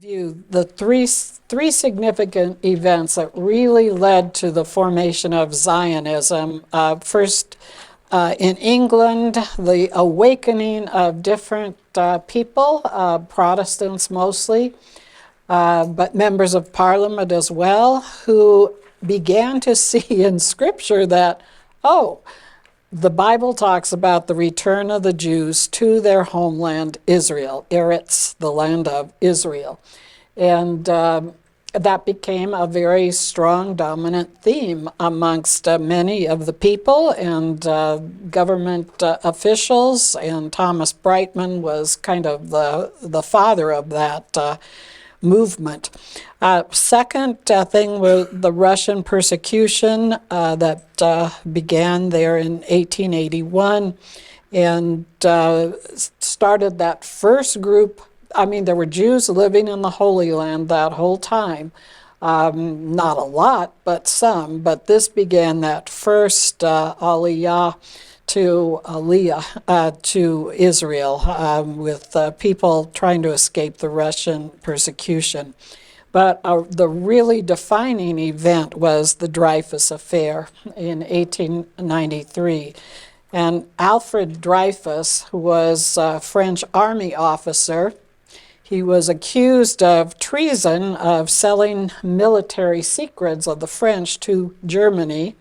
View the three significant events that really led to the formation of Zionism. First, in England, the awakening of different people, Protestants mostly, but members of parliament as well, who began to see in Scripture that, oh, the Bible talks about the return of the Jews to their homeland, Israel, Eretz, the land of Israel. And that became a very strong, dominant theme amongst many of the people and government officials. And Thomas Brightman was kind of the father of that movement. Second thing was the Russian persecution that began there in 1881 and started that first group. I mean, there were Jews living in the Holy Land that whole time. Not a lot, but some. But this began that first aliyah to Israel with people trying to escape the Russian persecution. But the really defining event was the Dreyfus Affair in 1893. And Alfred Dreyfus, who was a French army officer, he was accused of treason, of selling military secrets of the French to Germany,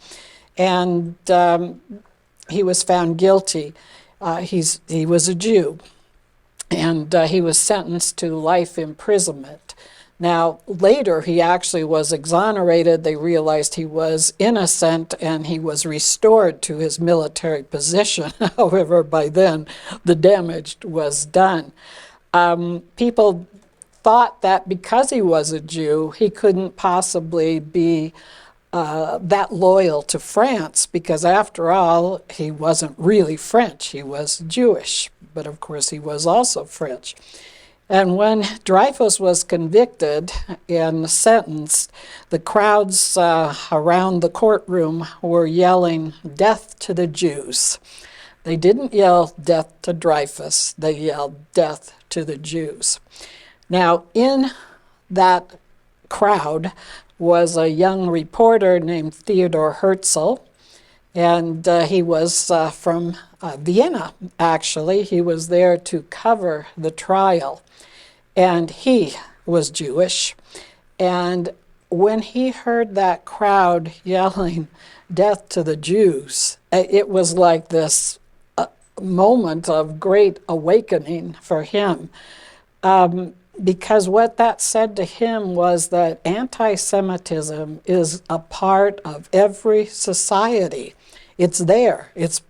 and he was found guilty. He was a Jew, and he was sentenced to life imprisonment. Now, later he actually was exonerated. They realized he was innocent, and he was restored to his military position. However, by then, the damage was done. People thought that because he was a Jew, he couldn't possibly be that loyal to France, because after all, he wasn't really French. He was Jewish, but of course he was also French. And when Dreyfus was convicted and sentenced, the crowds around the courtroom were yelling, "Death to the Jews." They didn't yell "Death to Dreyfus," they yelled "Death to the Jews." Now, in that crowd was a young reporter named Theodor Herzl, and he was from Vienna, actually. He was there to cover the trial, and he was Jewish. And when he heard that crowd yelling, "Death to the Jews," it was like this moment of great awakening for him. Because what that said to him was that anti-Semitism is a part of every society. It's there. It's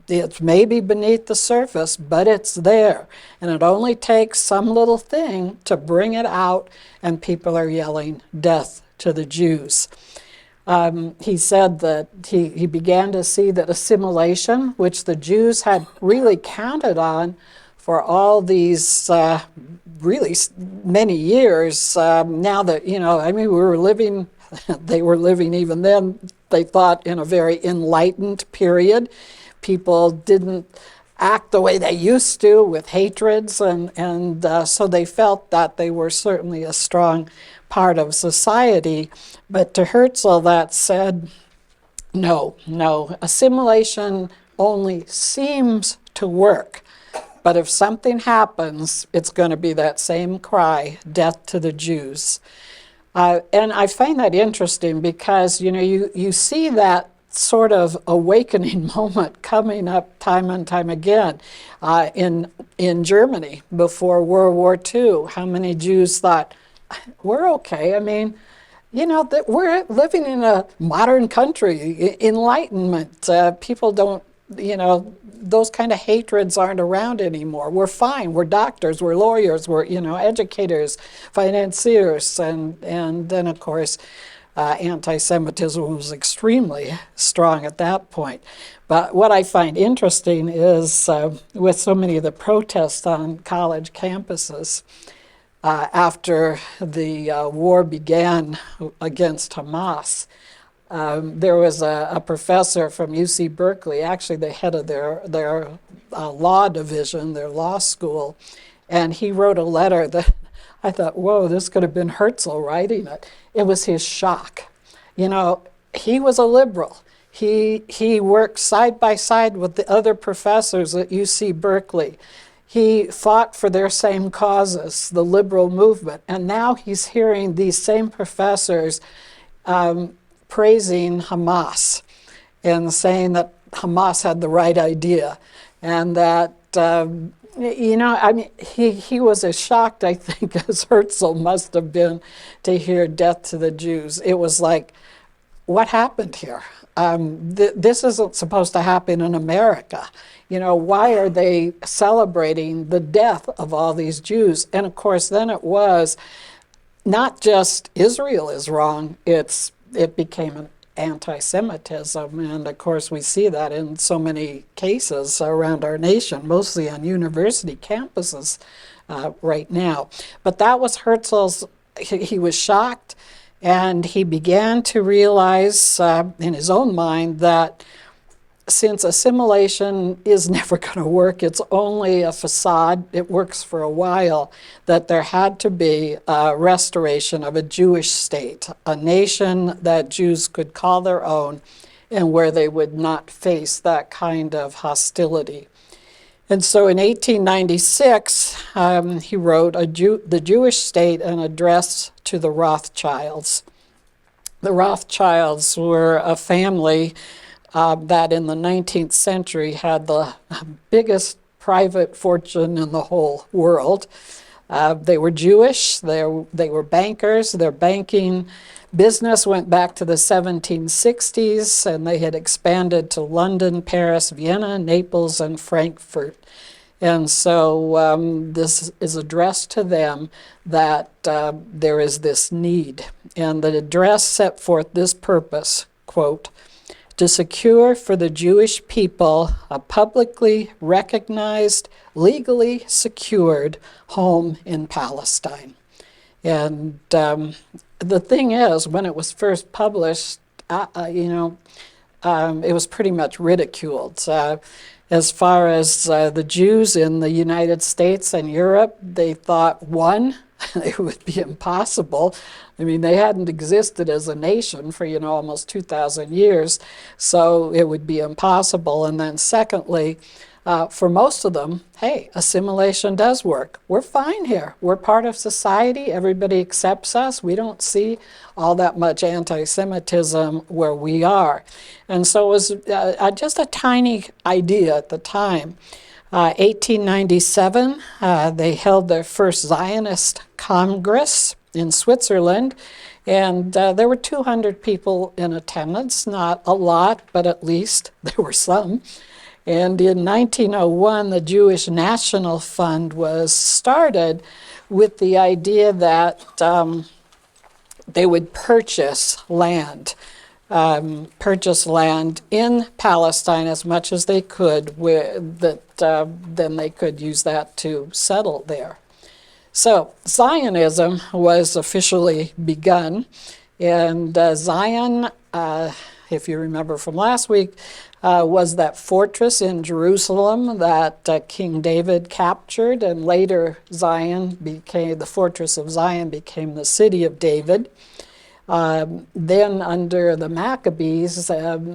maybe beneath the surface, but it's there. And it only takes some little thing to bring it out, and people are yelling, "Death to the Jews." He said that he began to see that assimilation, which the Jews had really counted on for all these really many years, now that, I mean, they were living even then, they thought, in a very enlightened period. People didn't act the way they used to with hatreds, and so they felt that they were certainly a strong part of society. But to Herzl, that said, no, assimilation only seems to work. But if something happens, it's going to be that same cry, "Death to the Jews." And I find that interesting because, you see that sort of awakening moment coming up time and time again in Germany before World War II. How many Jews thought, we're okay? I mean, we're living in a modern country, enlightenment. People don't, those kind of hatreds aren't around anymore. We're fine. We're doctors. We're lawyers. We're, educators, financiers. And then, of course, anti-Semitism was extremely strong at that point. But what I find interesting is with so many of the protests on college campuses, after the war began against Hamas, there was a professor from UC Berkeley, actually the head of their law division, their law school, and he wrote a letter that I thought, whoa, this could have been Herzl writing it. It was his shock. You know, he was a liberal. He worked side by side with the other professors at UC Berkeley. He fought for their same causes, the liberal movement. And now he's hearing these same professors praising Hamas and saying that Hamas had the right idea, and that, you know, I mean, he was as shocked, I think, as Herzl must have been to hear death to the Jews. It was like, what happened here? This isn't supposed to happen in America. You know, why are they celebrating the death of all these Jews? And of course, then it was not just Israel is wrong, it became an anti-Semitism, and of course we see that in so many cases around our nation, mostly on university campuses right now. But that was Herzl's, he was shocked, and he began to realize in his own mind that since assimilation is never going to work, it's only a facade, it works for a while, that there had to be a restoration of a Jewish state, a nation that Jews could call their own and where they would not face that kind of hostility. And so in 1896, he wrote The Jewish State, an address to the Rothschilds. The Rothschilds were a family that in the 19th century had the biggest private fortune in the whole world. They were Jewish, they were bankers, their banking business went back to the 1760s, and they had expanded to London, Paris, Vienna, Naples, and Frankfurt. And so this is addressed to them that there is this need. And the address set forth this purpose, quote, to secure for the Jewish people a publicly recognized, legally secured home in Palestine. And the thing is, when it was first published, it was pretty much ridiculed. As far as the Jews in the United States and Europe, they thought, one, it would be impossible. I mean, they hadn't existed as a nation for, almost 2,000 years, so it would be impossible. And then secondly, for most of them, hey, assimilation does work. We're fine here. We're part of society. Everybody accepts us. We don't see all that much anti-Semitism where we are. And so it was just a tiny idea at the time. 1897, they held their first Zionist Congress in Switzerland, and there were 200 people in attendance, not a lot, but at least there were some. And in 1901, the Jewish National Fund was started with the idea that they would purchase land in Palestine as much as they could, then they could use that to settle there. So Zionism was officially begun, and Zion, if you remember from last week, was that fortress in Jerusalem that King David captured, and later the fortress of Zion became the city of David. Then under the Maccabees,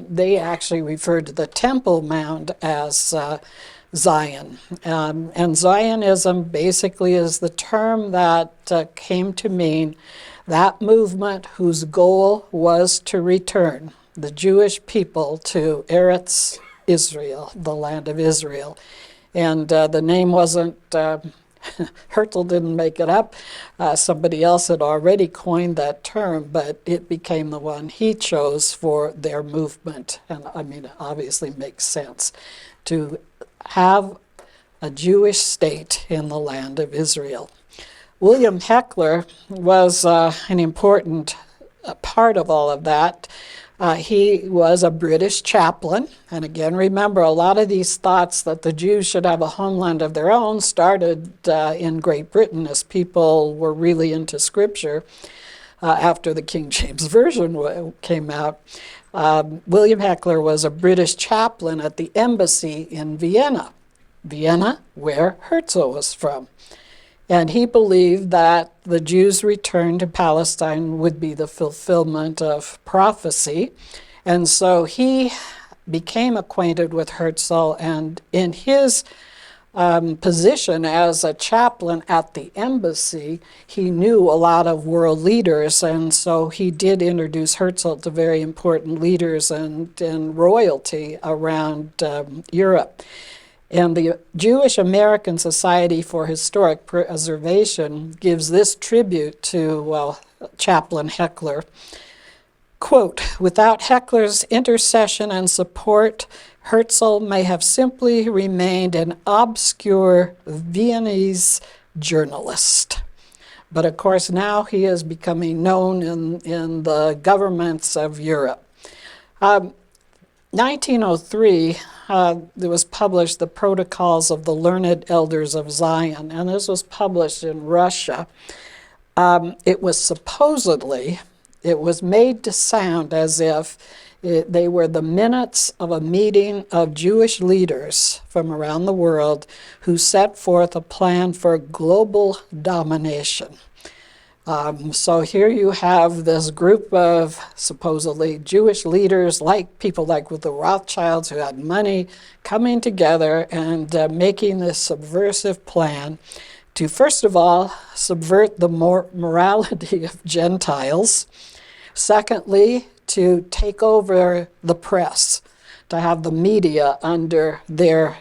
they actually referred to the Temple Mount as Zion. And Zionism basically is the term that came to mean that movement whose goal was to return the Jewish people to Eretz Israel, the land of Israel. And the name wasn't, Herzl didn't make it up. Somebody else had already coined that term, but it became the one he chose for their movement. And I mean, it obviously makes sense to have a Jewish state in the land of Israel. William Heckler was an important part of all of that. He was a British chaplain, and again, remember, a lot of these thoughts that the Jews should have a homeland of their own started in Great Britain as people were really into Scripture after the King James Version came out. William Heckler was a British chaplain at the embassy in Vienna, where Herzl was from. And he believed that the Jews' return to Palestine would be the fulfillment of prophecy. And so he became acquainted with Herzl, and in his position as a chaplain at the embassy, he knew a lot of world leaders, and so he did introduce Herzl to very important leaders and royalty around Europe. And the Jewish American Society for Historic Preservation gives this tribute to Chaplain Heckler. Quote, "Without Heckler's intercession and support, Herzl may have simply remained an obscure Viennese journalist." But of course, now he is becoming known in the governments of Europe. 1903, there was published the Protocols of the Learned Elders of Zion, and this was published in Russia. It was made to sound as if they were the minutes of a meeting of Jewish leaders from around the world who set forth a plan for global domination. So here you have this group of supposedly Jewish leaders, like people like with the Rothschilds who had money, coming together and making this subversive plan to, first of all, subvert the morality of Gentiles. Secondly, to take over the press, to have the media under their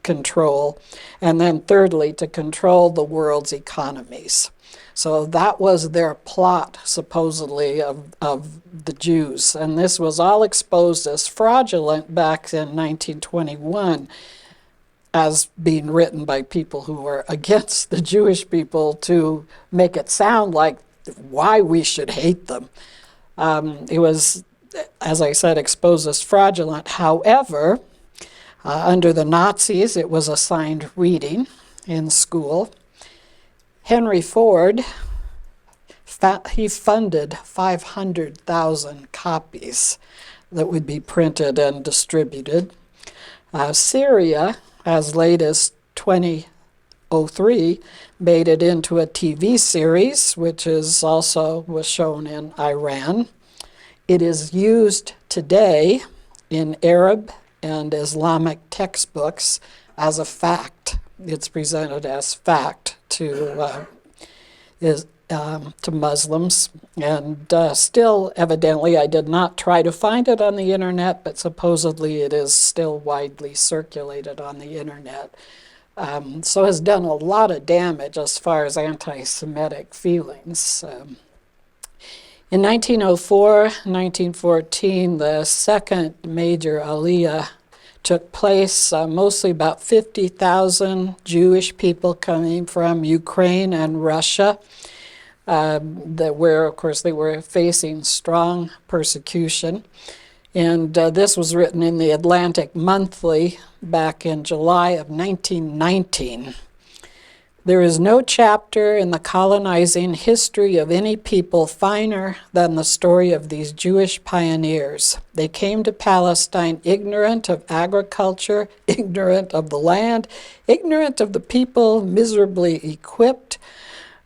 control. And then thirdly, to control the world's economies. So that was their plot, supposedly, of the Jews. And this was all exposed as fraudulent back in 1921 as being written by people who were against the Jewish people to make it sound like why we should hate them. It was, as I said, exposed as fraudulent. However, under the Nazis, it was assigned reading in school. Henry Ford, he funded 500,000 copies that would be printed and distributed. Syria, as late as 2003, made it into a TV series, which was shown in Iran. It is used today in Arab and Islamic textbooks as a fact. It's presented as fact to Muslims, and still, evidently, I did not try to find it on the internet, but supposedly it is still widely circulated on the internet. So has done a lot of damage as far as anti-Semitic feelings. In 1904, 1914, the second major Aliyah took place, mostly about 50,000 Jewish people coming from Ukraine and Russia, where, of course, they were facing strong persecution. And this was written in the Atlantic Monthly back in July of 1919. There is no chapter in the colonizing history of any people finer than the story of these Jewish pioneers. They came to Palestine ignorant of agriculture, ignorant of the land, ignorant of the people, miserably equipped.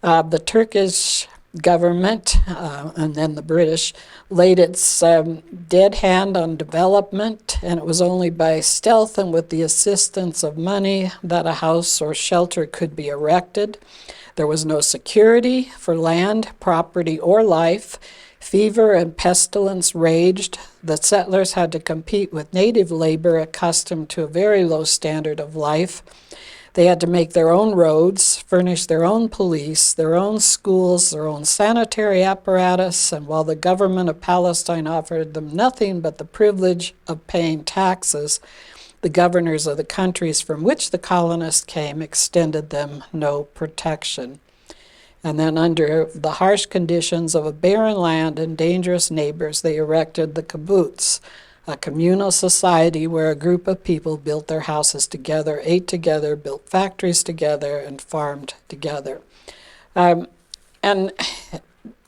The Turkish government, and then the British, laid its dead hand on development, and it was only by stealth and with the assistance of money that a house or shelter could be erected. There was no security for land, property, or life. Fever and pestilence raged. The settlers had to compete with native labor accustomed to a very low standard of life. They had to make their own roads, furnish their own police, their own schools, their own sanitary apparatus, and while the government of Palestine offered them nothing but the privilege of paying taxes, the governors of the countries from which the colonists came extended them no protection. And then under the harsh conditions of a barren land and dangerous neighbors, they erected the kibbutz, a communal society where a group of people built their houses together, ate together, built factories together, and farmed together. And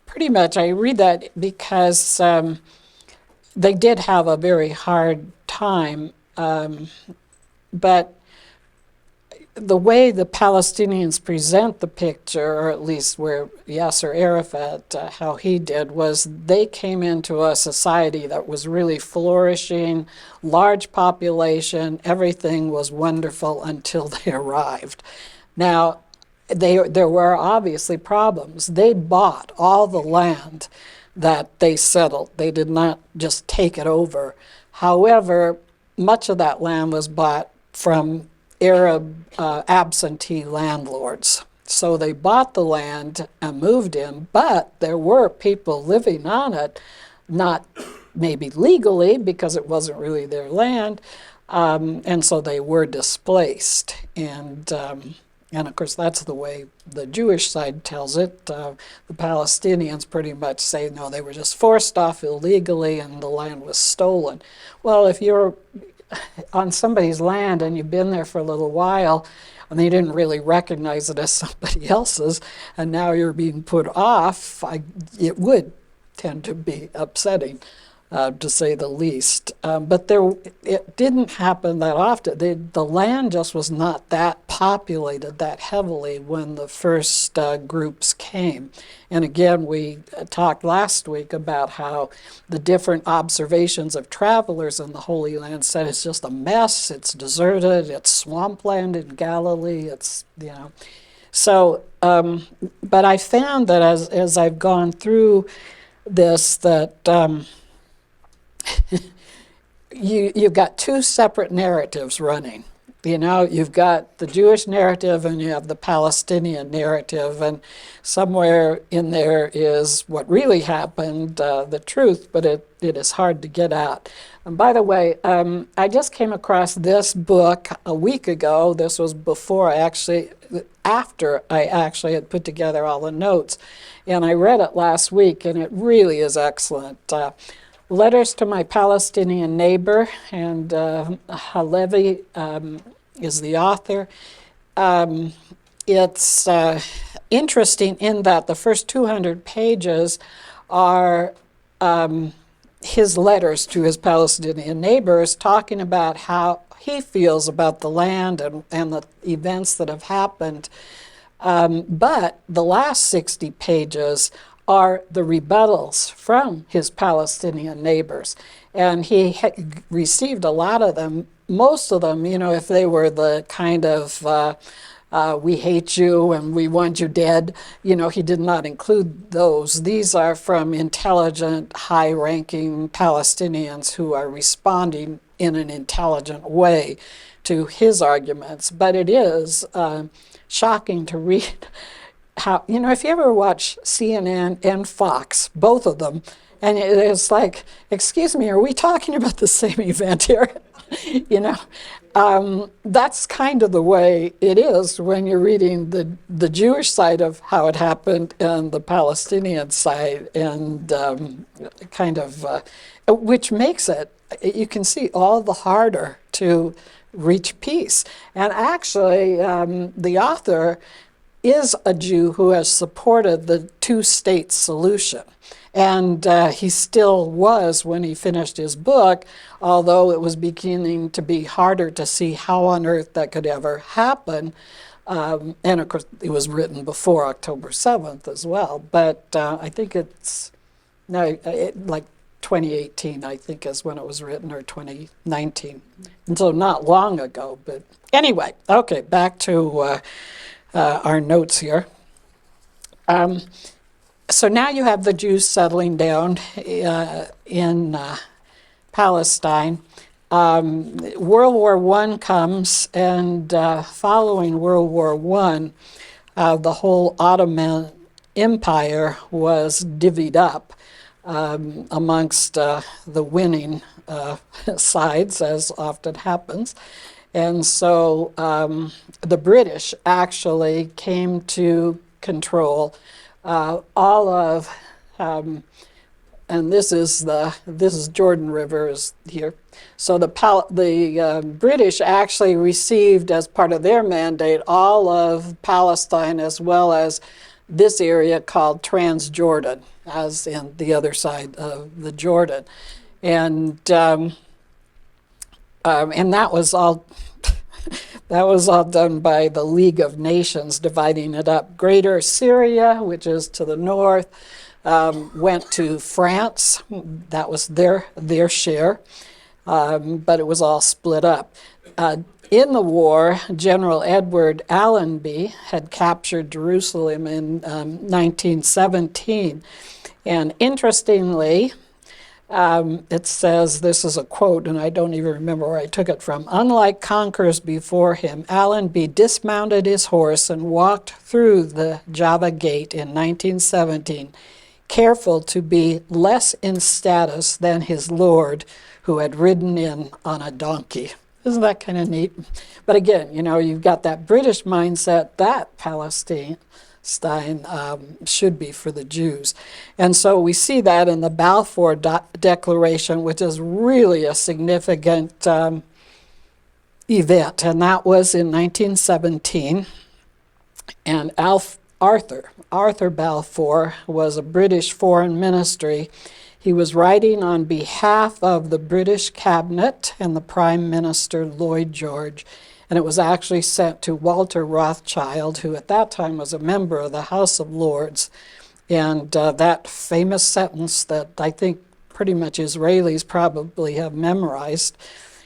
pretty much I read that because they did have a very hard time, but the way the Palestinians present the picture, or at least where Yasser Arafat, how he did, was they came into a society that was really flourishing, large population, everything was wonderful until they arrived. Now, there were obviously problems. They bought all the land that they settled. They did not just take it over. However, much of that land was bought from Arab absentee landlords. So they bought the land and moved in, but there were people living on it, not maybe legally because it wasn't really their land, and so they were displaced. And of course, that's the way the Jewish side tells it. The Palestinians pretty much say, no, they were just forced off illegally and the land was stolen. Well, if you're on somebody's land and you've been there for a little while and they didn't really recognize it as somebody else's, and now you're being put off, it would tend to be upsetting, to say the least. But it didn't happen that often. The land just was not that populated that heavily when the first groups came. And again, we talked last week about how the different observations of travelers in the Holy Land said it's just a mess, it's deserted, it's swampland in Galilee, So, but I found that as I've gone through this, that you've got two separate narratives running. You've got the Jewish narrative and you have the Palestinian narrative, and somewhere in there is what really happened, the truth, but it is hard to get out. And by the way, I just came across this book a week ago. This was after I actually had put together all the notes, and I read it last week, and it really is excellent. Letters to My Palestinian Neighbor, and Halevi is the author. It's interesting in that the first 200 pages are his letters to his Palestinian neighbors, talking about how he feels about the land and the events that have happened. But the last 60 pages are the rebuttals from his Palestinian neighbors. And he received a lot of them. Most of them, if they were the kind of, we hate you and we want you dead, he did not include those. These are from intelligent, high-ranking Palestinians who are responding in an intelligent way to his arguments. But it is shocking to read how, if you ever watch CNN and Fox, both of them, and it's like, excuse me, are we talking about the same event here? That's kind of the way it is when you're reading the Jewish side of how it happened and the Palestinian side, and which makes it, you can see, all the harder to reach peace. And actually, the author is a Jew who has supported the two-state solution. And he still was when he finished his book, although it was beginning to be harder to see how on earth that could ever happen. And of course, it was written before October 7th as well. But I think it's like 2018, I think, is when it was written, or 2019. And so not long ago. But anyway, okay, back to our notes here. So now you have the Jews settling down in Palestine. World War I comes, and following World War I, the whole Ottoman Empire was divvied up amongst the winning sides, as often happens. And so the British actually came to control all of, and this is Jordan River is here. So the British actually received, as part of their mandate, all of Palestine, as well as this area called Transjordan, as in the other side of the Jordan, and that was all. That was all done by the League of Nations, dividing it up. Greater Syria, which is to the north, went to France. That was their share, but it was all split up. In the war, General Edward Allenby had captured Jerusalem in 1917. And interestingly, it says, this is a quote, and I don't even remember where I took it from. Unlike conquerors before him, Allenby dismounted his horse and walked through the Java Gate in 1917, careful to be less in status than his lord, who had ridden in on a donkey. Isn't that kind of neat? But again, you've got that British mindset that Palestine should be for the Jews. And so we see that in the Balfour Declaration, which is really a significant event. And that was in 1917. And Arthur Balfour was a British foreign ministry. He was writing on behalf of the British cabinet and the Prime Minister Lloyd George. And it was actually sent to Walter Rothschild, who at that time was a member of the House of Lords. And that famous sentence that I think pretty much Israelis probably have memorized,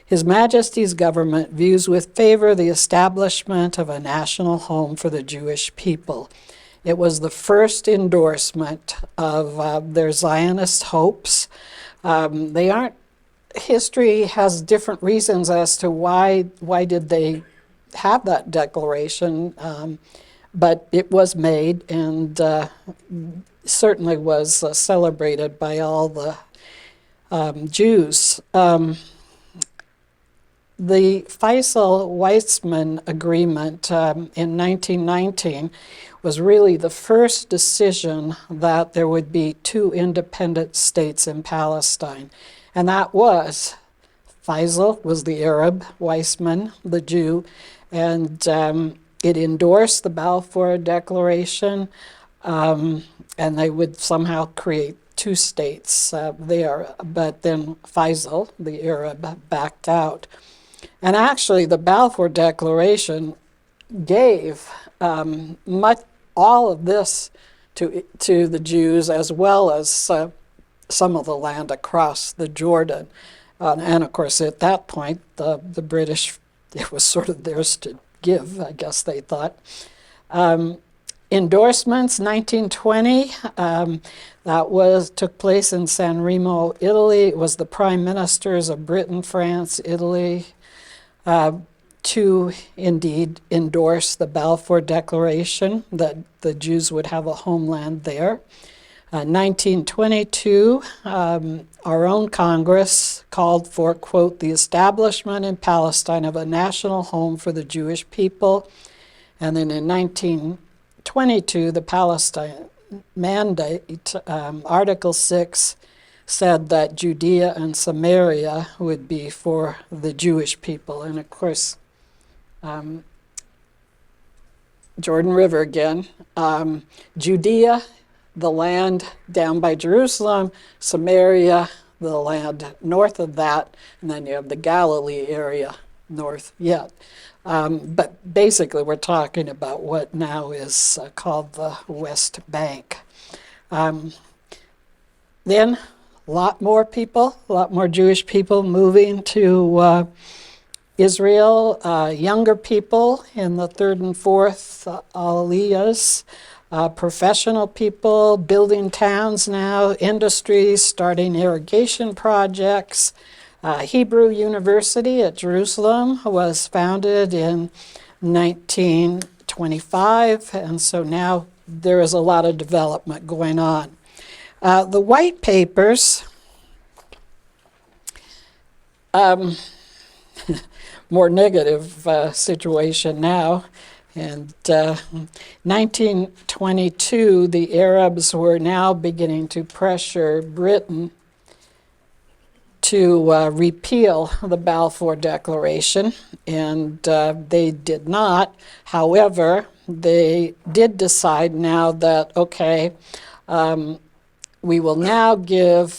His Majesty's government views with favor the establishment of a national home for the Jewish people. It was the first endorsement of their Zionist hopes. History has different reasons as to why did they have that declaration, but it was made and certainly was celebrated by all the Jews. The Faisal-Weizmann Agreement in 1919 was really the first decision that there would be two independent states in Palestine. And that was, Faisal was the Arab, Weizmann, the Jew, and it endorsed the Balfour Declaration, and they would somehow create two states there. But then Faisal, the Arab, backed out. And actually, the Balfour Declaration gave all of this to the Jews, as well as some of the land across the Jordan. And of course, at that point, the British, it was sort of theirs to give, I guess they thought. Endorsements, 1920, that took place in San Remo, Italy. It was the prime ministers of Britain, France, Italy, to indeed endorse the Balfour Declaration, that the Jews would have a homeland there. 1922, our own Congress called for, quote, the establishment in Palestine of a national home for the Jewish people. And then in 1922, the Palestine Mandate, Article 6, said that Judea and Samaria would be for the Jewish people. And of course, Jordan River again, Judea, the land down by Jerusalem, Samaria, the land north of that, and then you have the Galilee area north yet. But basically we're talking about what now is called the West Bank. Then a lot more Jewish people moving to Israel, younger people in the third and fourth aliyahs, professional people building towns now, industries, starting irrigation projects. Hebrew University at Jerusalem was founded in 1925, and so now there is a lot of development going on. The white papers, more negative situation now. And 1922, the Arabs were now beginning to pressure Britain to repeal the Balfour Declaration, and they did not. However, they did decide now that, okay, we will now give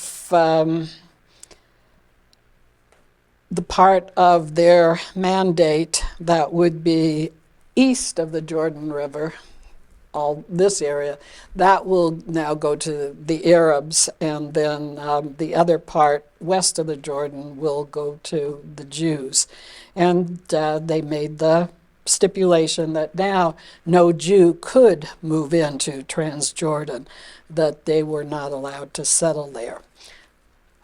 the part of their mandate that would be east of the Jordan River, all this area, that will now go to the Arabs, and then the other part west of the Jordan will go to the Jews. And they made the stipulation that now no Jew could move into Transjordan, that they were not allowed to settle there.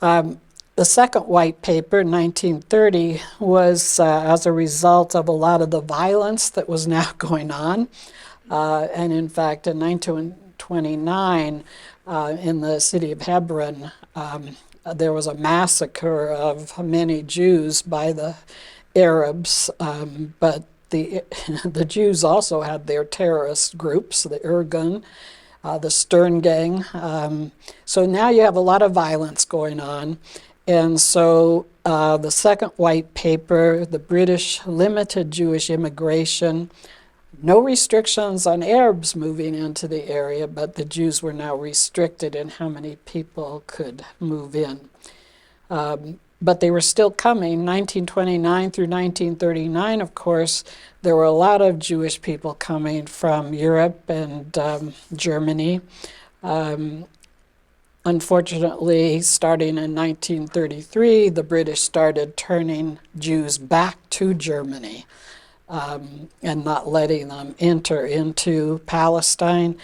The second white paper, 1930, was as a result of a lot of the violence that was now going on. And in fact, in 1929, in the city of Hebron, there was a massacre of many Jews by the Arabs, but the Jews also had their terrorist groups, the Irgun, the Stern Gang. So now you have a lot of violence going on. And so the second white paper, the British limited Jewish immigration. No restrictions on Arabs moving into the area, but the Jews were now restricted in how many people could move in. But they were still coming. 1929 through 1939, of course, there were a lot of Jewish people coming from Europe and Germany. Unfortunately, starting in 1933, the British started turning Jews back to Germany. And not letting them enter into Palestine.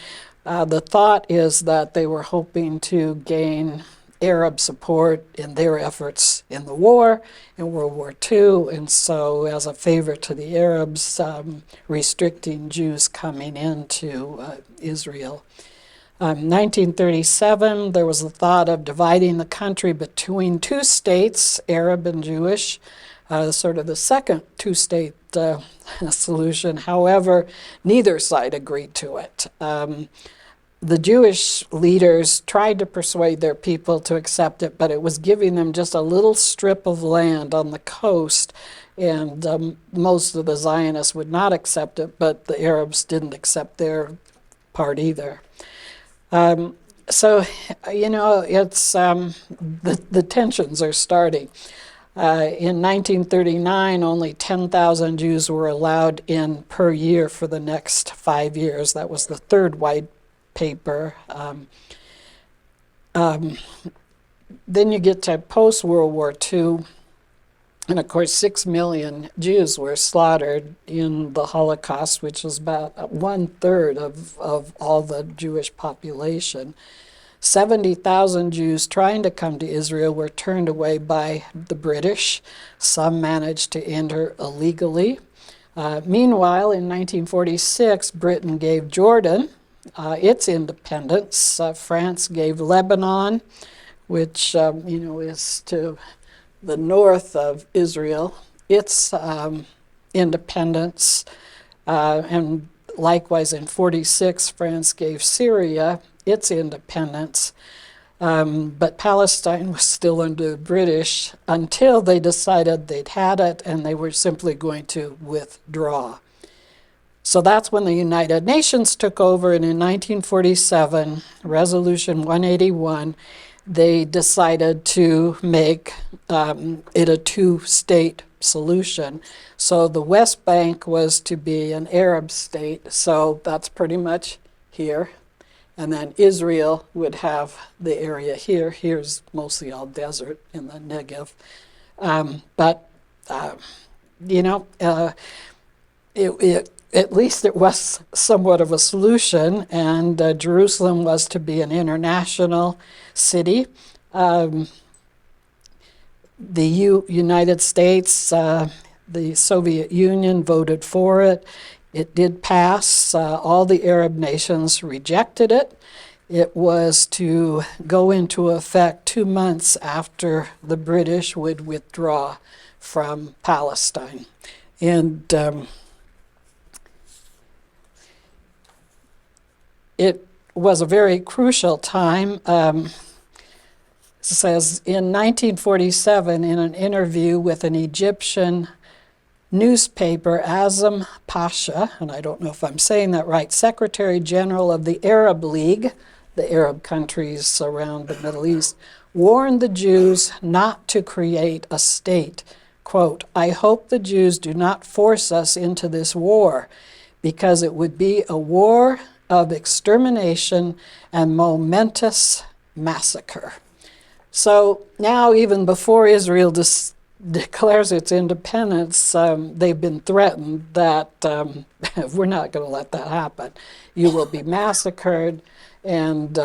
The thought is that they were hoping to gain Arab support in their efforts in the war, in World War II, and so as a favor to the Arabs, restricting Jews coming into Israel. 1937, there was the thought of dividing the country between two states, Arab and Jewish, sort of the second two-state solution. However, neither side agreed to it. The Jewish leaders tried to persuade their people to accept it, but it was giving them just a little strip of land on the coast, and most of the Zionists would not accept it, but the Arabs didn't accept their part either. So, you know, it's the tensions are starting. In 1939, only 10,000 Jews were allowed in per year for the next 5 years. That was the third white paper. Then you get to post-World War II, and of course 6 million Jews were slaughtered in the Holocaust, which was about 1/3 of all the Jewish population. 70,000 Jews trying to come to Israel were turned away by the British. Some managed to enter illegally. Meanwhile, in 1946, Britain gave Jordan its independence. France gave Lebanon, which is to the north of Israel, its independence. And likewise, in 1946, France gave Syria its independence, but Palestine was still under the British until they decided they'd had it and they were simply going to withdraw. So that's when the United Nations took over, and in 1947, Resolution 181, they decided to make it a two-state solution. So the West Bank was to be an Arab state, so that's pretty much here. And then Israel would have the area here. Here's mostly all desert in the Negev. At least it was somewhat of a solution, and Jerusalem was to be an international city. The United States, the Soviet Union voted for it. It did pass. All the Arab nations rejected it. It was to go into effect 2 months after the British would withdraw from Palestine. And it was a very crucial time. It says in 1947, in an interview with an Egyptian newspaper, Azam Pasha, and I don't know if I'm saying that right, Secretary General of the Arab League, the Arab countries around the Middle East, warned the Jews not to create a state quote, "I hope the Jews do not force us into this war, because it would be a war of extermination and momentous massacre." So now, even before Israel declares its independence, they've been threatened that we're not going to let that happen. You will be massacred, and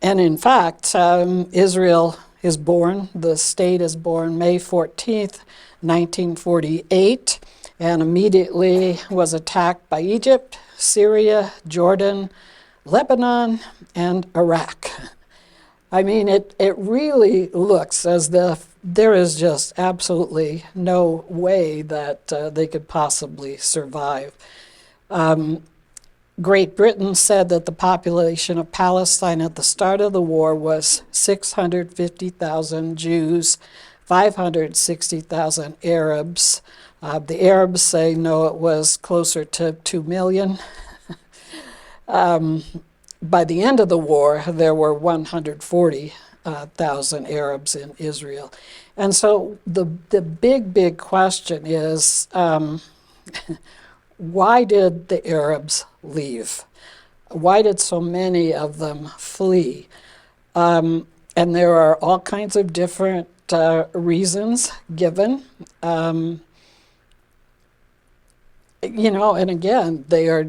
in fact, Israel is born, the state is born May 14th, 1948, and immediately was attacked by Egypt, Syria, Jordan, Lebanon, and Iraq. I mean, it really looks as if there is just absolutely no way that they could possibly survive. Great Britain said that the population of Palestine at the start of the war was 650,000 Jews, 560,000 Arabs. The Arabs say no, it was closer to 2 million. By the end of the war, there were 140,000 Arabs in Israel. And so the big question is, why did the Arabs leave? Why did so many of them flee? And there are all kinds of different reasons given. And again, they are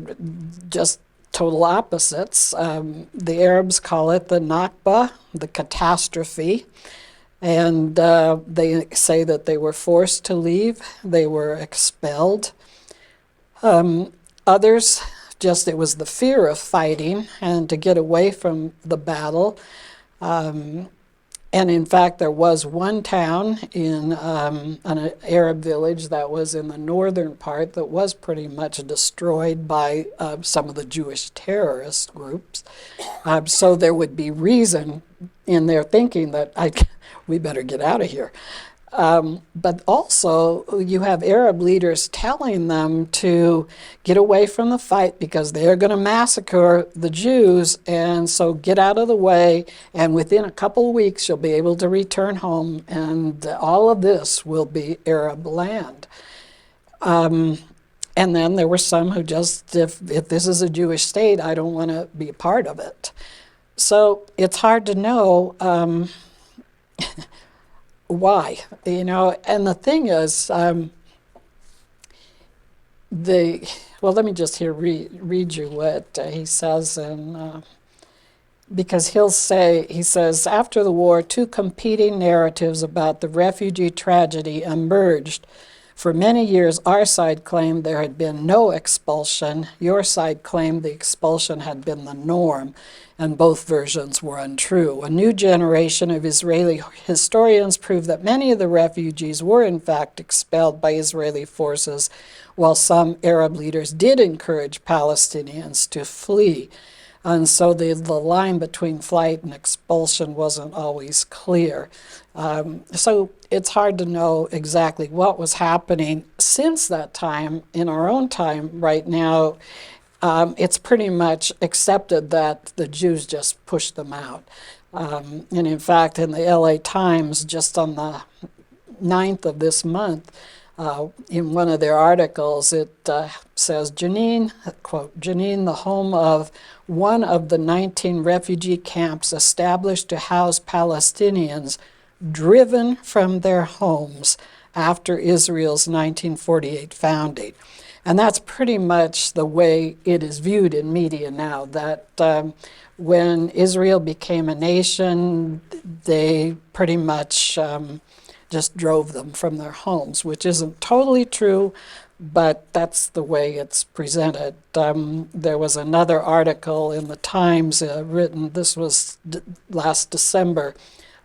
just total opposites. The Arabs call it the Nakba, the catastrophe. And they say that they were forced to leave, they were expelled. Others, just it was the fear of fighting and to get away from the battle. And in fact, there was one town in an Arab village that was in the northern part that was pretty much destroyed by some of the Jewish terrorist groups. So there would be reason in their thinking that we better get out of here. But also, you have Arab leaders telling them to get away from the fight because they're going to massacre the Jews, and so get out of the way, and within a couple of weeks you'll be able to return home, and all of this will be Arab land. And then there were some who just, if this is a Jewish state, I don't want to be a part of it. So it's hard to know why, and the thing is, well, let me just read you what he says, because he says, after the war, two competing narratives about the refugee tragedy emerged. For many years, our side claimed there had been no expulsion. Your side claimed the expulsion had been the norm, and both versions were untrue. A new generation of Israeli historians prove that many of the refugees were in fact expelled by Israeli forces, while some Arab leaders did encourage Palestinians to flee. And so the line between flight and expulsion wasn't always clear. So it's hard to know exactly what was happening since that time. In our own time right now, it's pretty much accepted that the Jews just pushed them out. And in fact, in the LA Times, just on the 9th of this month, in one of their articles, it says, Jenin, quote, Jenin, the home of one of the 19 refugee camps established to house Palestinians driven from their homes after Israel's 1948 founding. And that's pretty much the way it is viewed in media now, that when Israel became a nation, they pretty much just drove them from their homes, which isn't totally true, but that's the way it's presented. There was another article in the Times written, this was last December,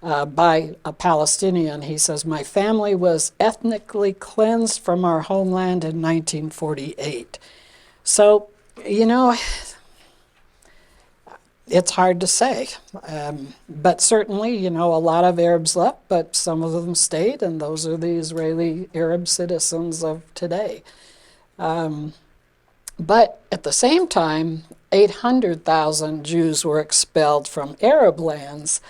by a Palestinian. He says, my family was ethnically cleansed from our homeland in 1948. So, it's hard to say. But certainly, a lot of Arabs left, but some of them stayed, and those are the Israeli Arab citizens of today. But at the same time, 800,000 Jews were expelled from Arab lands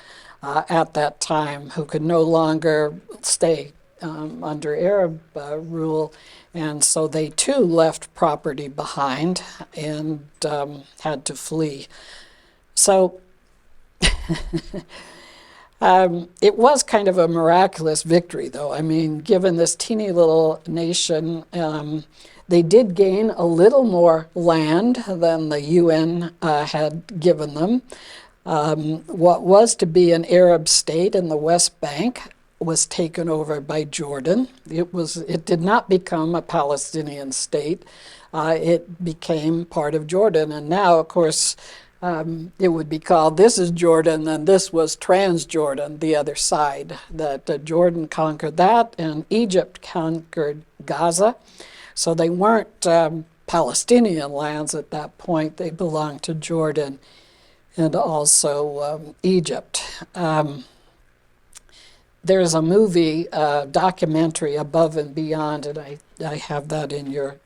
at that time who could no longer stay under Arab rule. And so they too left property behind and had to flee. So it was kind of a miraculous victory, though. I mean, given this teeny little nation, they did gain a little more land than the UN had given them. What was to be an Arab state in the West Bank was taken over by Jordan. It did not become a Palestinian state. It became part of Jordan, and now, of course, it would be called, this is Jordan, and this was Transjordan, the other side, that Jordan conquered that, and Egypt conquered Gaza. So they weren't Palestinian lands at that point. They belonged to Jordan and also Egypt. There's a movie, documentary, Above and Beyond, and I have that in your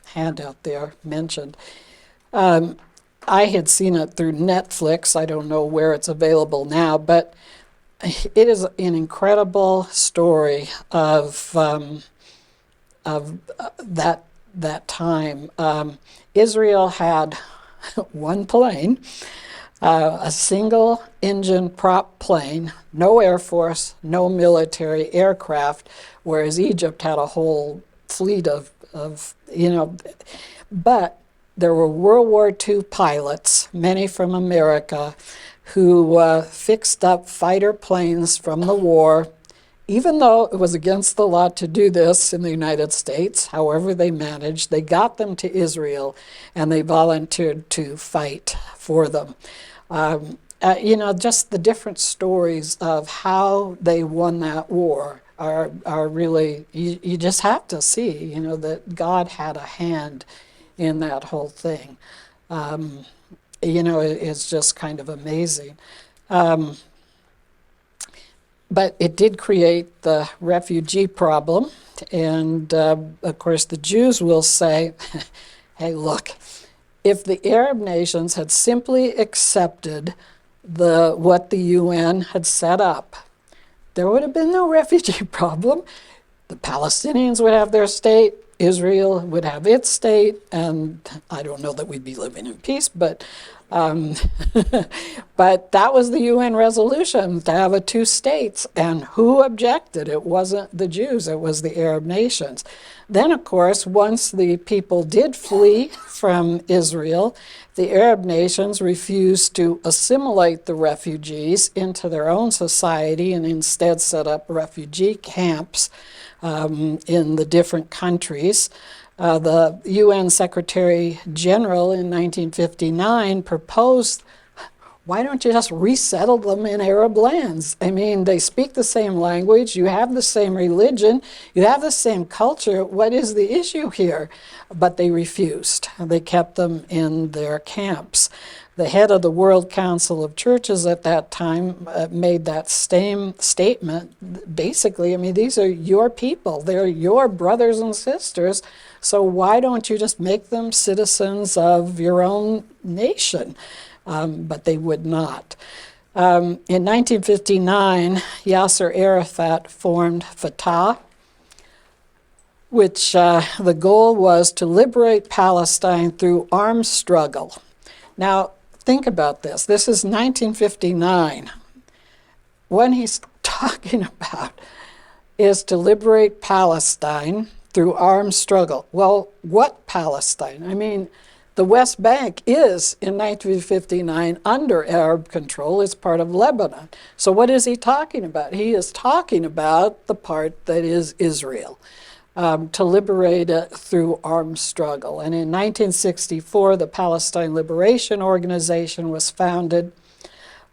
handout there mentioned. I had seen it through Netflix. I don't know where it's available now, but it is an incredible story of that time. Israel had one plane, a single engine prop plane, no Air Force, no military aircraft, whereas Egypt had a whole fleet of but there were World War II pilots, many from America, who fixed up fighter planes from the war, even though it was against the law to do this in the United States. However they managed, they got them to Israel, and they volunteered to fight for them. Just the different stories of how they won that war are really, you just have to see, that God had a hand in that whole thing. It's just kind of amazing. But it did create the refugee problem. And of course, the Jews will say, hey, look, if the Arab nations had simply accepted what the UN had set up, there would have been no refugee problem. The Palestinians would have their state, Israel would have its state, and I don't know that we'd be living in peace, but but that was the UN resolution, to have a two states. And who objected? It wasn't the Jews, it was the Arab nations. Then, of course, once the people did flee from Israel, the Arab nations refused to assimilate the refugees into their own society and instead set up refugee camps in the different countries. The UN Secretary General in 1959 proposed, why don't you just resettle them in Arab lands? I mean, they speak the same language, you have the same religion, you have the same culture. What is the issue here? But they refused. They kept them in their camps. The head of the World Council of Churches at that time made that same statement. Basically, I mean, these are your people. They're your brothers and sisters. So why don't you just make them citizens of your own nation? But they would not. In 1959, Yasser Arafat formed Fatah, which the goal was to liberate Palestine through armed struggle. Now, think about this. This is 1959. What he's talking about is to liberate Palestine through armed struggle. Well, what Palestine? I mean, the West Bank is, in 1959, under Arab control. It's part of Lebanon. So what is he talking about? He is talking about the part that is Israel, to liberate it through armed struggle. And in 1964, the Palestine Liberation Organization was founded.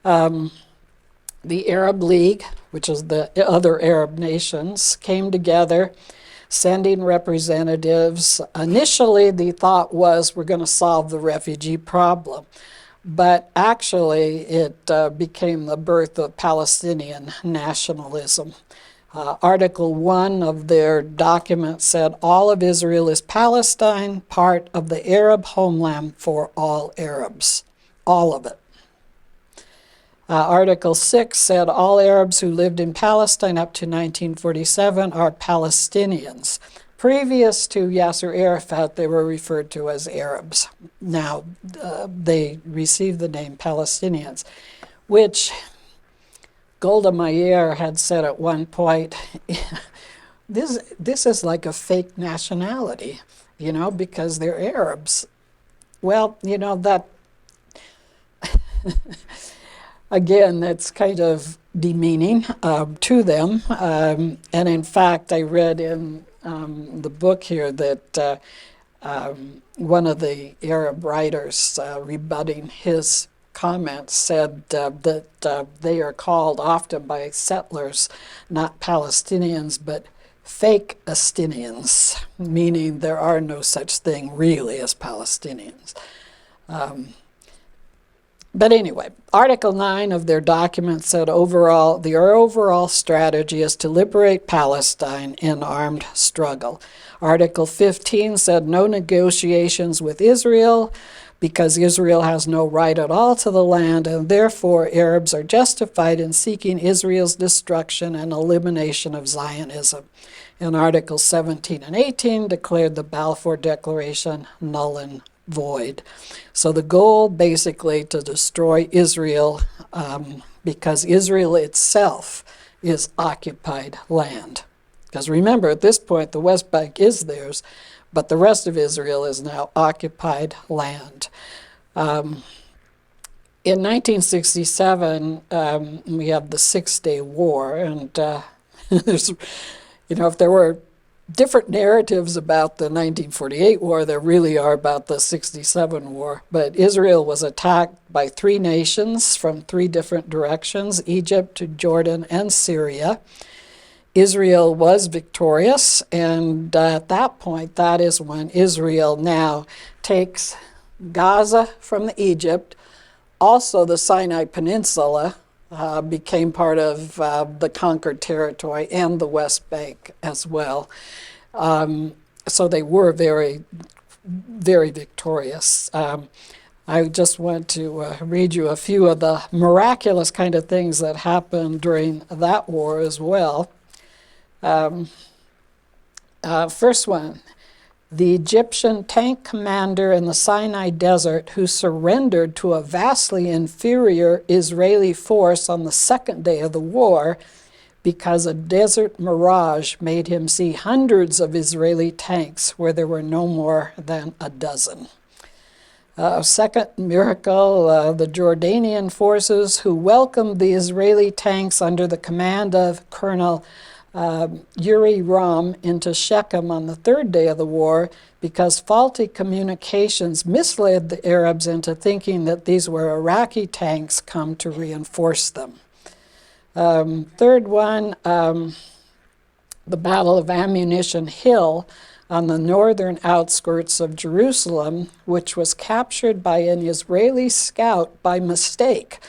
The Arab League, which is the other Arab nations, came together, sending representatives. Initially, the thought was we're going to solve the refugee problem. But actually, it became the birth of Palestinian nationalism. Article 1 of their document said, all of Israel is Palestine, part of the Arab homeland for all Arabs. All of it. Article 6 said all Arabs who lived in Palestine up to 1947 are Palestinians. Previous to Yasser Arafat, they were referred to as Arabs. Now, they received the name Palestinians, which Golda Meir had said at one point, this is like a fake nationality, because they're Arabs. Well, that again, that's kind of demeaning to them. And in fact, I read in the book here that one of the Arab writers rebutting his comments said that they are called often by settlers not Palestinians, but fake Palestinians, meaning there are no such thing really as Palestinians. But anyway, Article 9 of their document said their overall strategy is to liberate Palestine in armed struggle. Article 15 said no negotiations with Israel because Israel has no right at all to the land, and therefore Arabs are justified in seeking Israel's destruction and elimination of Zionism. And Articles 17 and 18 declared the Balfour Declaration null and void. So the goal basically to destroy Israel because Israel itself is occupied land. Because remember, at this point, the West Bank is theirs, but the rest of Israel is now occupied land. In 1967, we have the Six-Day War, and there's, if there were different narratives about the 1948 war, there really are about the 67 war. But Israel was attacked by three nations from three different directions, Egypt, Jordan, and Syria. Israel was victorious, and at that point, that is when Israel now takes Gaza from Egypt. Also, the Sinai Peninsula became part of the conquered territory and the West Bank as well. So they were very, very victorious. I just want to read you a few of the miraculous kind of things that happened during that war as well. First one, the Egyptian tank commander in the Sinai Desert who surrendered to a vastly inferior Israeli force on the second day of the war because a desert mirage made him see hundreds of Israeli tanks where there were no more than a dozen. Second miracle, the Jordanian forces who welcomed the Israeli tanks under the command of Colonel Uri Ram into Shechem on the third day of the war because faulty communications misled the Arabs into thinking that these were Iraqi tanks come to reinforce them. Third one, the Battle of Ammunition Hill on the northern outskirts of Jerusalem, which was captured by an Israeli scout by mistake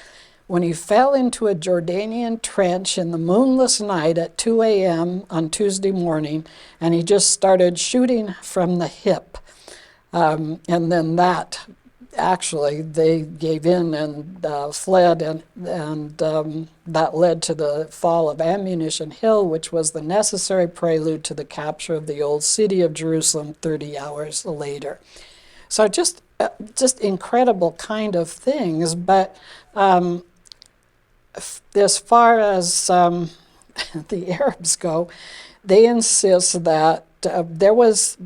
when he fell into a Jordanian trench in the moonless night at 2 a.m. on Tuesday morning, and he just started shooting from the hip. And then that, actually, they gave in and fled, and that led to the fall of Ammunition Hill, which was the necessary prelude to the capture of the old city of Jerusalem 30 hours later. So just incredible kind of things, but as far as the Arabs go, they insist that there was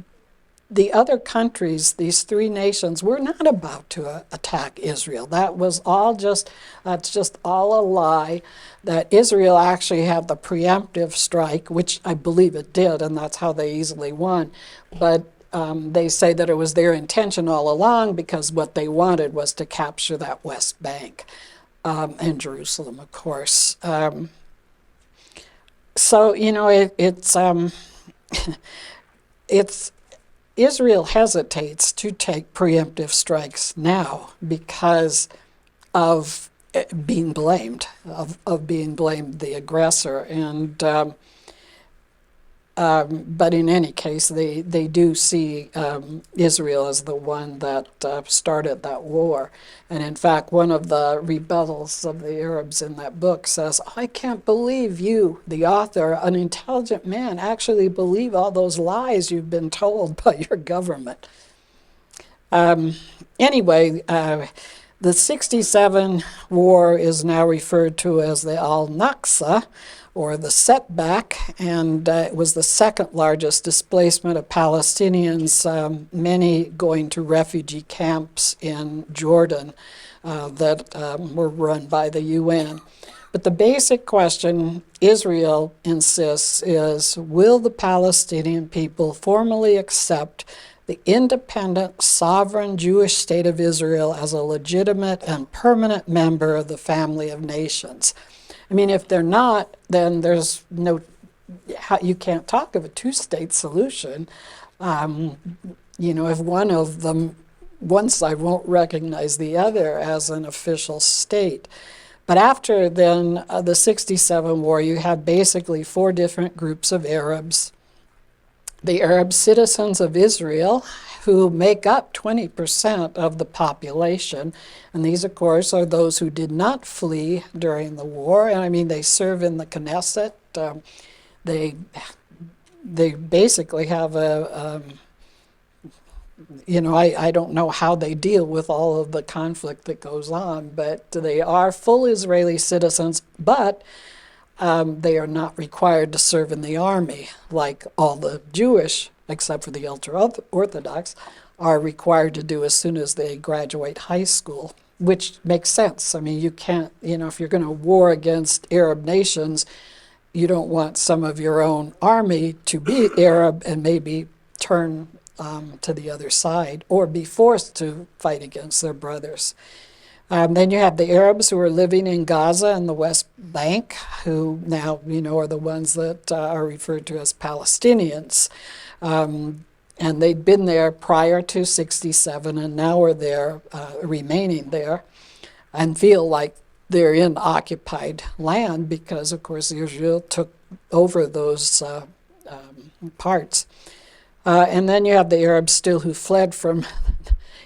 the other countries, these three nations, were not about to attack Israel. That's just all a lie, that Israel actually had the preemptive strike, which I believe it did, and that's how they easily won. But they say that it was their intention all along because what they wanted was to capture that West Bank. And Jerusalem, of course. So, it's Israel hesitates to take preemptive strikes now because of being blamed, of being blamed the aggressor. And But in any case, they do see Israel as the one that started that war. And in fact, one of the rebuttals of the Arabs in that book says, I can't believe you, the author, an intelligent man, actually believe all those lies you've been told by your government. Anyway, the 67 war is now referred to as the Al-Naqsa, or the setback, and it was the second largest displacement of Palestinians, many going to refugee camps in Jordan that were run by the UN. But the basic question Israel insists is, will the Palestinian people formally accept the independent, sovereign Jewish state of Israel as a legitimate and permanent member of the family of nations? I mean, if they're not, then there's no, you can't talk of a two-state solution. If one side won't recognize the other as an official state. But after then the 67 war, you have basically four different groups of Arabs. The Arab citizens of Israel, who make up 20% of the population. And these, of course, are those who did not flee during the war. And I mean, they serve in the Knesset. They basically have I don't know how they deal with all of the conflict that goes on, but they are full Israeli citizens, but they are not required to serve in the army like all the Jewish, except for the ultra-Orthodox, are required to do as soon as they graduate high school, which makes sense. I mean, you can't, if you're going to war against Arab nations, you don't want some of your own army to be Arab and maybe turn to the other side or be forced to fight against their brothers. Then you have the Arabs who are living in Gaza and the West Bank, who now, are the ones that are referred to as Palestinians. And they'd been there prior to 67 and now are there, remaining there, and feel like they're in occupied land because, of course, Israel took over those parts. And then you have the Arabs still who fled from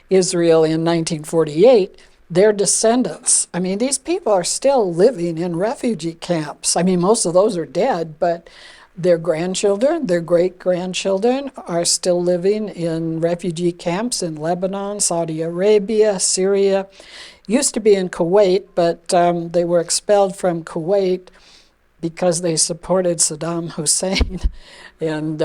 Israel in 1948. Their descendants, I mean, these people are still living in refugee camps. I mean, most of those are dead, but their grandchildren, their great-grandchildren are still living in refugee camps in Lebanon, Saudi Arabia, Syria. Used to be in Kuwait, but they were expelled from Kuwait because they supported Saddam Hussein. And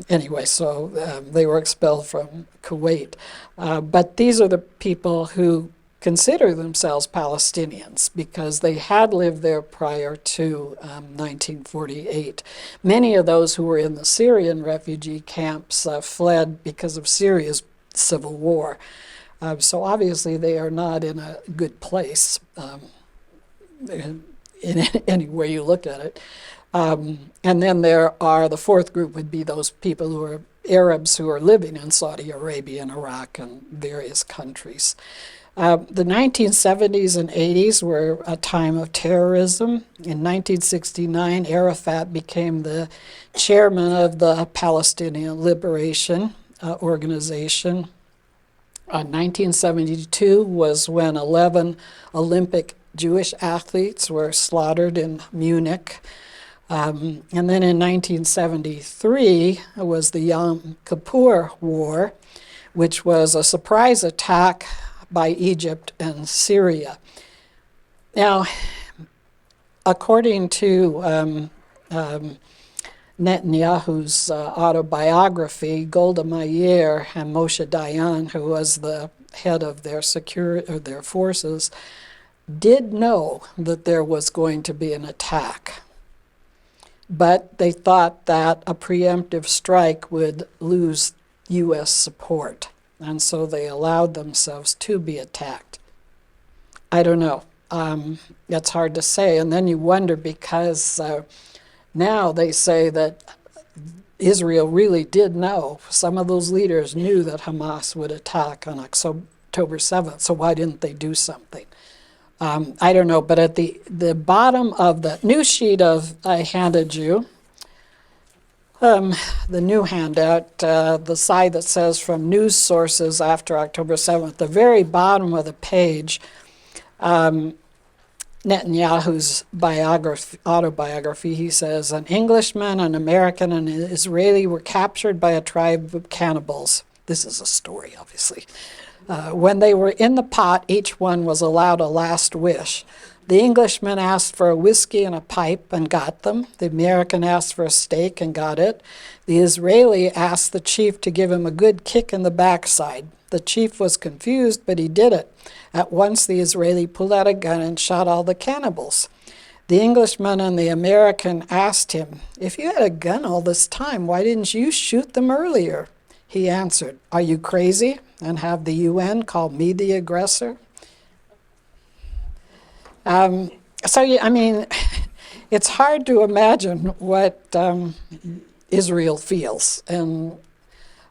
anyway, so they were expelled from Kuwait. But these are the people who consider themselves Palestinians because they had lived there prior to 1948. Many of those who were in the Syrian refugee camps fled because of Syria's civil war. So obviously they are not in a good place in any way you look at it. And then there are, the fourth group would be those people who are Arabs who are living in Saudi Arabia and Iraq and various countries. The 1970s and 80s were a time of terrorism. In 1969, Arafat became the chairman of the Palestinian Liberation Organization. 1972 was when 11 Olympic Jewish athletes were slaughtered in Munich. And then in 1973 was the Yom Kippur War, which was a surprise attack by Egypt and Syria. Now, according to Netanyahu's autobiography, Golda Meir and Moshe Dayan, who was the head of their their forces, did know that there was going to be an attack. But they thought that a preemptive strike would lose U.S. support. And so they allowed themselves to be attacked. I don't know. It's hard to say. And then you wonder because now they say that Israel really did know. Some of those leaders knew that Hamas would attack on October 7th. So why didn't they do something? I don't know. But at the bottom of the news sheet I handed you, The new handout, the side that says from news sources after October 7th, the very bottom of the page, Netanyahu's autobiography, he says, an Englishman, an American, and an Israeli were captured by a tribe of cannibals. This is a story, obviously. When they were in the pot, each one was allowed a last wish. The Englishman asked for a whiskey and a pipe and got them. The American asked for a steak and got it. The Israeli asked the chief to give him a good kick in the backside. The chief was confused, but he did it. At once the Israeli pulled out a gun and shot all the cannibals. The Englishman and the American asked him, "If you had a gun all this time, why didn't you shoot them earlier?" He answered, "Are you crazy? And have the UN call me the aggressor?" I mean, it's hard to imagine what Israel feels, and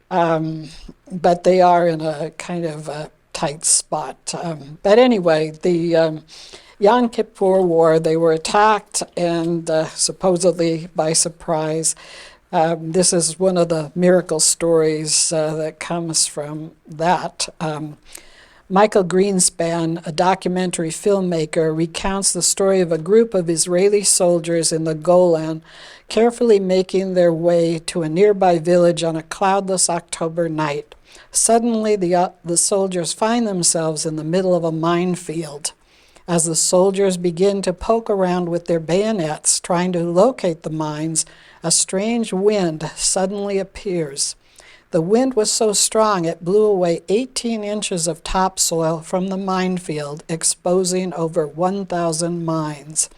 but they are in a kind of a tight spot. But anyway, the Yom Kippur War, they were attacked and supposedly by surprise. This is one of the miracle stories that comes from that. Michael Greenspan, a documentary filmmaker, recounts the story of a group of Israeli soldiers in the Golan carefully making their way to a nearby village on a cloudless October night. Suddenly, the soldiers find themselves in the middle of a minefield. As the soldiers begin to poke around with their bayonets, trying to locate the mines, a strange wind suddenly appears. The wind was so strong it blew away 18 inches of topsoil from the minefield, exposing over 1,000 mines.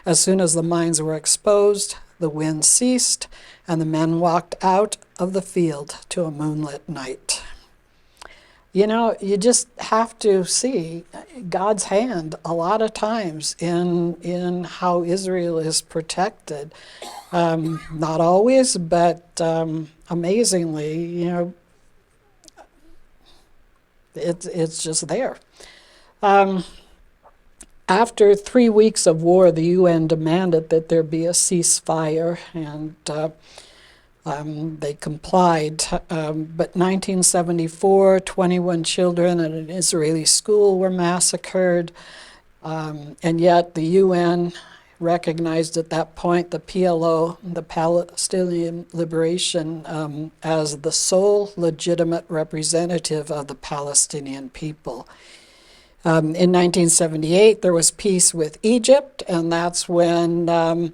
As soon as the mines were exposed, the wind ceased, and the men walked out of the field to a moonlit night. You know, you just have to see God's hand a lot of times in how Israel is protected. Not always, but amazingly, you know, it's just there. After 3 weeks of war, the UN demanded that there be a ceasefire, and they complied. But 1974, 21 children at an Israeli school were massacred, and yet the UN recognized at that point the PLO, the Palestinian Liberation, as the sole legitimate representative of the Palestinian people. In 1978, there was peace with Egypt, and that's when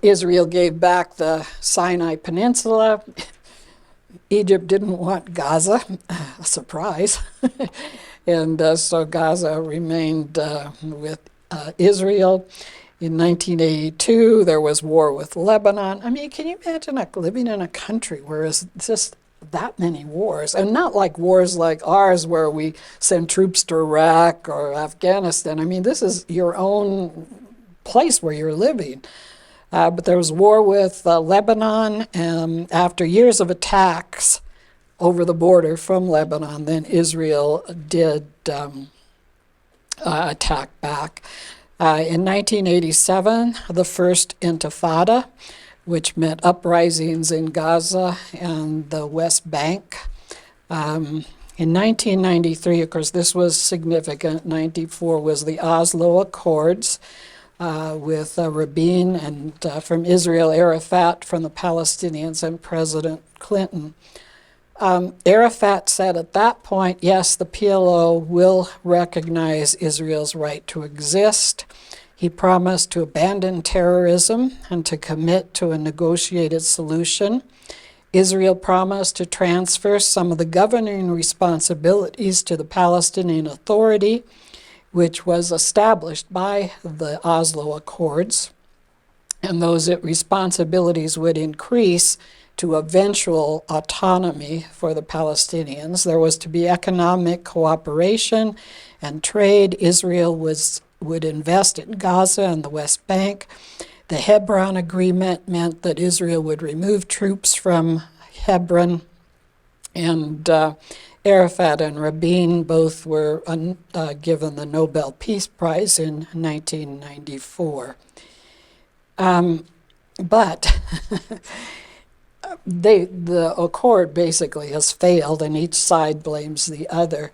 Israel gave back the Sinai Peninsula. Egypt didn't want Gaza, a surprise, and so Gaza remained with Israel. In 1982, there was war with Lebanon. I mean, can you imagine living in a country where there's just that many wars? And not like wars like ours where we send troops to Iraq or Afghanistan. I mean, this is your own place where you're living. But there was war with Lebanon, and after years of attacks over the border from Lebanon, then Israel did attack back. In 1987, the first Intifada, which meant uprisings in Gaza and the West Bank. In 1993, of course, this was significant. 94 was the Oslo Accords with Rabin and from Israel, Arafat from the Palestinians, and President Clinton. Arafat said at that point, yes, the PLO will recognize Israel's right to exist. He promised to abandon terrorism and to commit to a negotiated solution. Israel promised to transfer some of the governing responsibilities to the Palestinian Authority, which was established by the Oslo Accords, and those responsibilities would increase to eventual autonomy for the Palestinians. There was to be economic cooperation and trade. Israel would invest in Gaza and the West Bank. The Hebron Agreement meant that Israel would remove troops from Hebron, and Arafat and Rabin both were given the Nobel Peace Prize in 1994. But the accord basically has failed, and each side blames the other.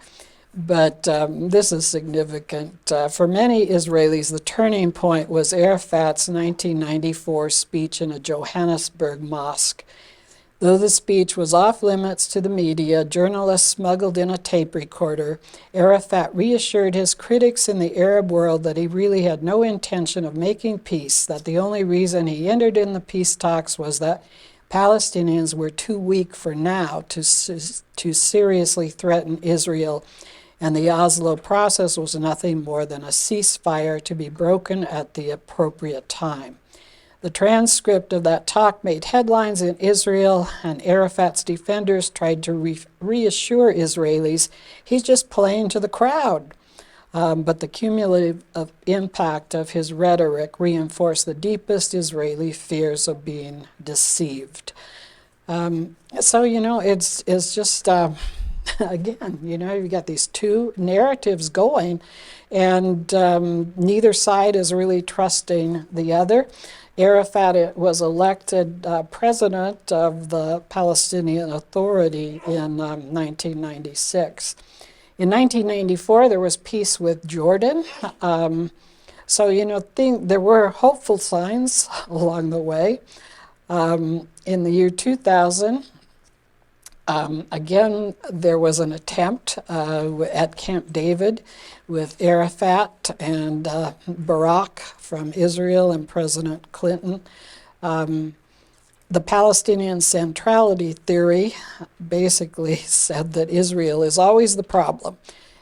But this is significant. For many Israelis, the turning point was Arafat's 1994 speech in a Johannesburg mosque. Though the speech was off limits to the media, journalists smuggled in a tape recorder, Arafat reassured his critics in the Arab world that he really had no intention of making peace, that the only reason he entered in the peace talks was that Palestinians were too weak for now to seriously threaten Israel, and the Oslo process was nothing more than a ceasefire to be broken at the appropriate time. The transcript of that talk made headlines in Israel, and Arafat's defenders tried to reassure Israelis he's just playing to the crowd. But the cumulative impact of his rhetoric reinforced the deepest Israeli fears of being deceived. So, it's just, again, you've got these two narratives going, and neither side is really trusting the other. Arafat was elected president of the Palestinian Authority in 1996. In 1994, there was peace with Jordan. There were hopeful signs along the way. In the year 2000, again, there was an attempt at Camp David with Arafat and Barak from Israel and President Clinton. The Palestinian centrality theory basically said that Israel is always the problem.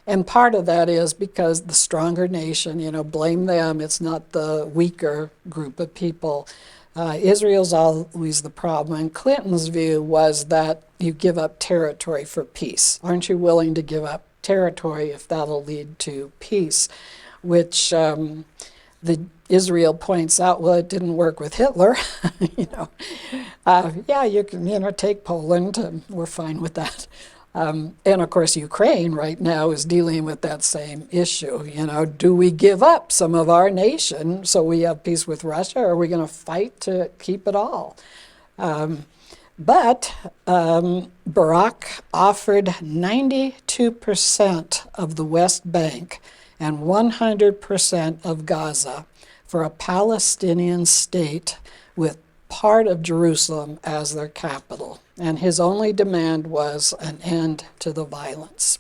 And part of that is because the stronger nation, blame them. It's not the weaker group of people. Israel's always the problem. And Clinton's view was that you give up territory for peace. Aren't you willing to give up territory if that'll lead to peace? Which Israel points out, well, it didn't work with Hitler. You can, take Poland, and we're fine with that. And of course, Ukraine right now is dealing with that same issue. Do we give up some of our nation so we have peace with Russia, or are we going to fight to keep it all? But Barak offered 92% of the West Bank and 100% of Gaza for a Palestinian state with part of Jerusalem as their capital. And his only demand was an end to the violence.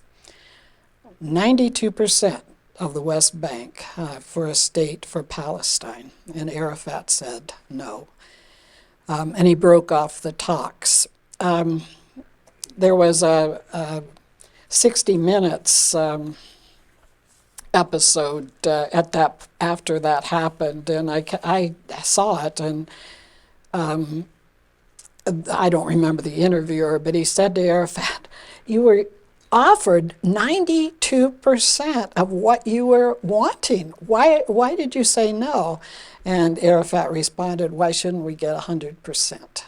92% of the West Bank for a state for Palestine. And Arafat said no. And he broke off the talks. There was a 60 Minutes episode after that happened, and I saw it, and I don't remember the interviewer, but he said to Arafat, "You were offered 92% of what you were wanting. Why did you say no?" And Arafat responded, "Why shouldn't we get 100%?"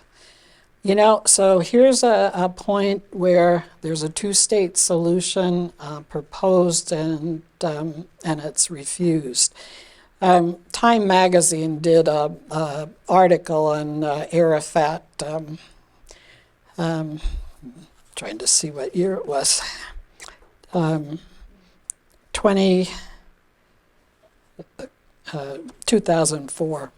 So here's a point where there's a two-state solution proposed, and it's refused. Time magazine did a article on Arafat. Trying to see what year it was. 2004.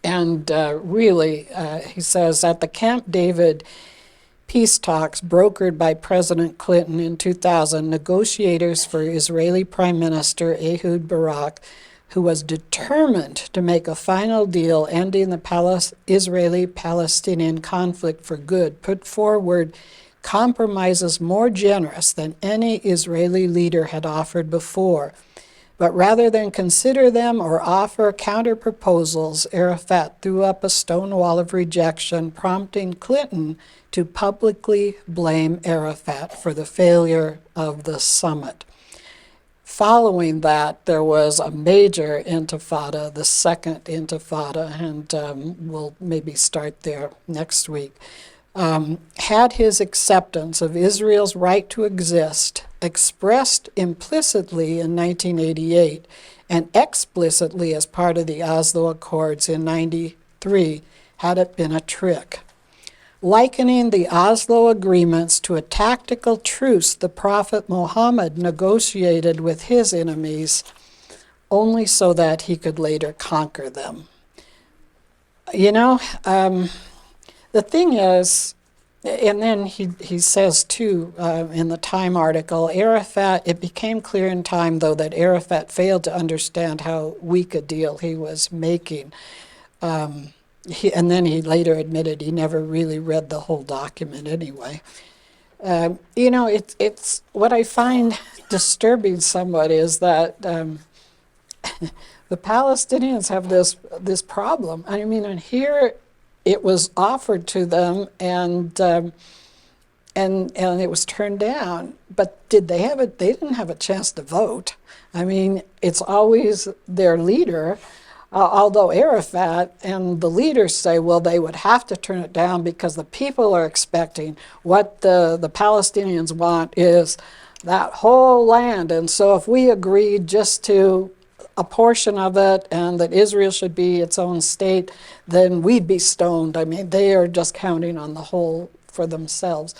And really, he says, at the Camp David peace talks brokered by President Clinton in 2000, negotiators for Israeli Prime Minister Ehud Barak, who was determined to make a final deal ending the Israeli-Palestinian conflict for good, put forward compromises more generous than any Israeli leader had offered before. But rather than consider them or offer counter-proposals, Arafat threw up a stone wall of rejection, prompting Clinton to publicly blame Arafat for the failure of the summit. Following that, there was a major intifada, the second intifada, and we'll maybe start there next week. Had his acceptance of Israel's right to exist expressed implicitly in 1988 and explicitly as part of the Oslo Accords in 93, had it been a trick. likening the Oslo agreements to a tactical truce the Prophet Muhammad negotiated with his enemies only so that he could later conquer them. You know, the thing is, and then he says too in the Time article, Arafat, it became clear in time though that Arafat failed to understand how weak a deal he was making. And then he later admitted he never really read the whole document anyway. You know, it's what I find disturbing somewhat is that the Palestinians have this problem. I mean, and here it was offered to them, and it was turned down. But did they have it? They didn't have a chance to vote. I mean, it's always their leader. Although Arafat and the leaders say, well, they would have to turn it down because the people are expecting what the Palestinians want is that whole land. And so if we agreed just to a portion of it and that Israel should be its own state, then we'd be stoned. I mean, they are just counting on the whole for themselves.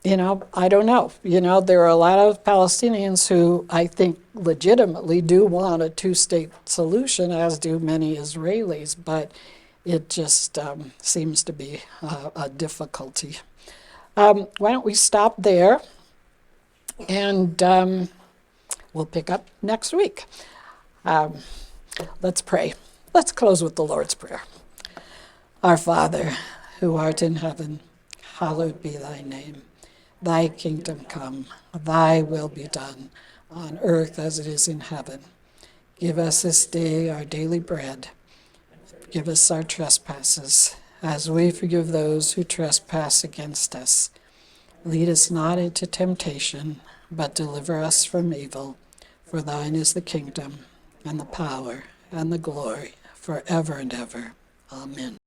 You know, I don't know. You know, there are a lot of Palestinians who I think legitimately do want a two-state solution, as do many Israelis, but it just seems to be a difficulty. Why don't we stop there, and we'll pick up next week. Let's pray. Let's close with the Lord's Prayer. Our Father, who art in heaven, hallowed be thy name. Thy kingdom come, thy will be done, on earth as it is in heaven. Give us this day our daily bread. Forgive us our trespasses, as we forgive those who trespass against us. Lead us not into temptation, but deliver us from evil. For thine is the kingdom, and the power, and the glory, forever and ever. Amen.